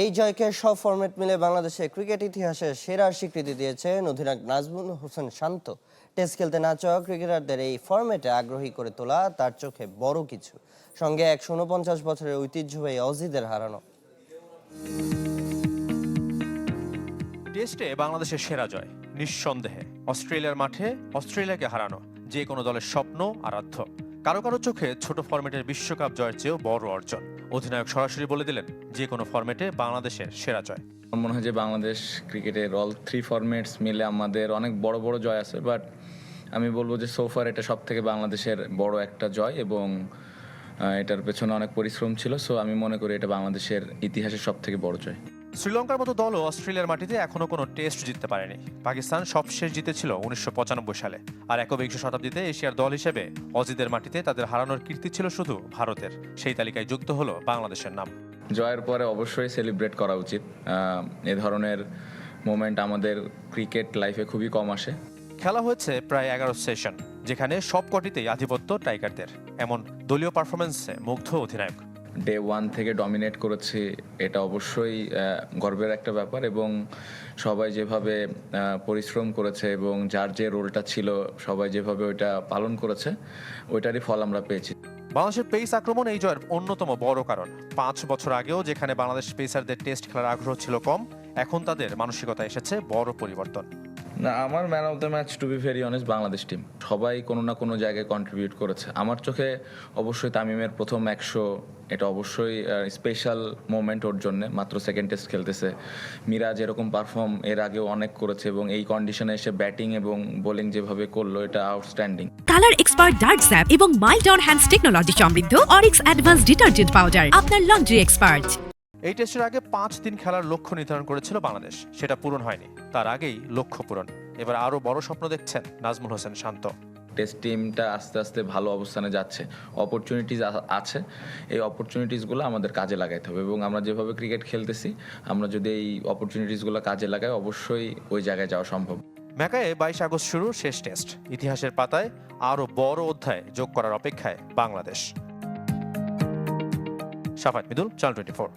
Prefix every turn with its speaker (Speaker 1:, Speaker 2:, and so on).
Speaker 1: এই জয়কে সব ফরম্যাট মিলে বাংলাদেশের ক্রিকেট ইতিহাসে সেরার স্বীকৃতি দিয়েছেন অধিনায়ক নাজমুল হোসেন শান্ত। টেস্ট খেলতে না চাওয়া ক্রিকেটারদের এই ফরম্যাটে আগ্রহী করে তোলা তার চোখে বড় কিছু, সঙ্গে ১৪৯ বছরের ঐতিহ্যবাহী অজিদের হারানো।
Speaker 2: টেস্টে বাংলাদেশের সেরা জয় নিঃসন্দেহে অস্ট্রেলিয়ার মাঠে অস্ট্রেলিয়াকে হারানো যে কোনো দলের স্বপ্ন আরাধ্য। কারো কারো চোখে ছোট ফরম্যাটের বিশ্বকাপ জয়ের চেয়েও বড় অর্জন। অধিনায়ক সরাসরি বলে দিলেন যে কোনো ফরম্যাটে বাংলাদেশের সেরা জয়।
Speaker 3: আমার মনে হয় যে বাংলাদেশ ক্রিকেটের অল থ্রি ফরম্যাটস মিলে আমাদের অনেক বড় বড় জয় আছে, বাট আমি বলবো যে সোফার এটা সব থেকে বাংলাদেশের বড় একটা জয় এবং এটার পেছনে অনেক পরিশ্রম ছিল। সো আমি মনে করি এটা বাংলাদেশের ইতিহাসের সব থেকে বড় জয়।
Speaker 2: শ্রীলঙ্কার মতো দলও অস্ট্রেলিয়ার মাটিতে এখনো কোনো টেস্ট জিততে পারেনি। পাকিস্তান সবশেষ জিতেছিল ১৯৯৫ সালে। আর একবিংশ শতাব্দীতে এশিয়ার দল হিসেবে অজিদের মাটিতে তাদের হারানোর কীর্তি ছিল শুধু ভারতের। সেই তালিকায় যুক্ত হলো বাংলাদেশের নাম।
Speaker 3: জয়ের পরে অবশ্যই সেলিব্রেট করা উচিত। এ ধরনের মোমেন্ট আমাদের ক্রিকেট লাইফে খুবই কম আসে।
Speaker 2: খেলা হয়েছে প্রায় ১১ সেশন, যেখানে সবকটিতেই আধিপত্য টাইগারদের। এমন দলীয় পারফরমেন্সে মুগ্ধ অধিনায়ক।
Speaker 3: ডে ওয়ান থেকে ডমিনেট করেছি, এটা অবশ্যই গর্বের একটা ব্যাপার এবং সবাই যেভাবে পরিশ্রম করেছে এবং যার যে রোলটা ছিল সবাই যেভাবে ওইটা পালন করেছে ওইটারই ফল আমরা পেয়েছি।
Speaker 2: বাংলাদেশের পেস আক্রমণ এই জয়ের অন্যতম বড় কারণ। ৫ বছর আগেও যেখানে বাংলাদেশ পেসারদের টেস্ট খেলার আগ্রহ ছিল কম, এখন তাদের মানসিকতা এসেছে বড় পরিবর্তন।
Speaker 3: না, আমার man of the match to be very honest Bangladesh team. সবাই কোনো না কোনো জায়গায় কন্ট্রিবিউট করেছে। আমার চোখে অবশ্যই তামিমের প্রথম ১০০ এটা অবশ্যই স্পেশাল মোমেন্ট ওর জন্য। মাত্র সেকেন্ড টেস্ট খেলতেছে। মিরাজ এরকম পারফর্ম এর আগেও অনেক করেছে এবং এই কন্ডিশনে এসে ব্যাটিং এবং বোলিং যেভাবে করলো এটা outstanding.
Speaker 4: Colour expert dark sap এবং মাইল্ড অন হ্যান্ডস টেকনোলজি সমৃদ্ধ অরিক্স অ্যাডভান্স ডিটারজেন্ট পাউডার আপনার লন্ড্রি এক্সপার্ট।
Speaker 2: এই টেস্টের আগে ৫ দিন খেলার লক্ষ্য নির্ধারণ করেছিল বাংলাদেশ, সেটা পূরণ হয়নি। তার আগেই লক্ষ্য পূরণ। এবার আরো বড় স্বপ্ন দেখছেন নাজমুল হোসেন শান্ত।
Speaker 3: টেস্ট টিমটা আস্তে আস্তে ভালো অবস্থানে যাচ্ছে, অপরচুনিটিস আছে। এই অপরচুনিটিসগুলো আমাদের কাজে লাগাইতে হবে এবং আমরা যেভাবে ক্রিকেট খেলতেছি আমরা যদি এই অপরচুনিটিসগুলো কাজে লাগাই অবশ্যই ওই জায়গায় যাওয়া সম্ভব।
Speaker 2: ম্যাকায়ে ২২ আগস্ট শুরু শেষ টেস্ট। ইতিহাসের পাতায় আরো বড় অধ্যায় যোগ করার অপেক্ষায় বাংলাদেশ। শাফাত মিদুল, চ্যানেল 24।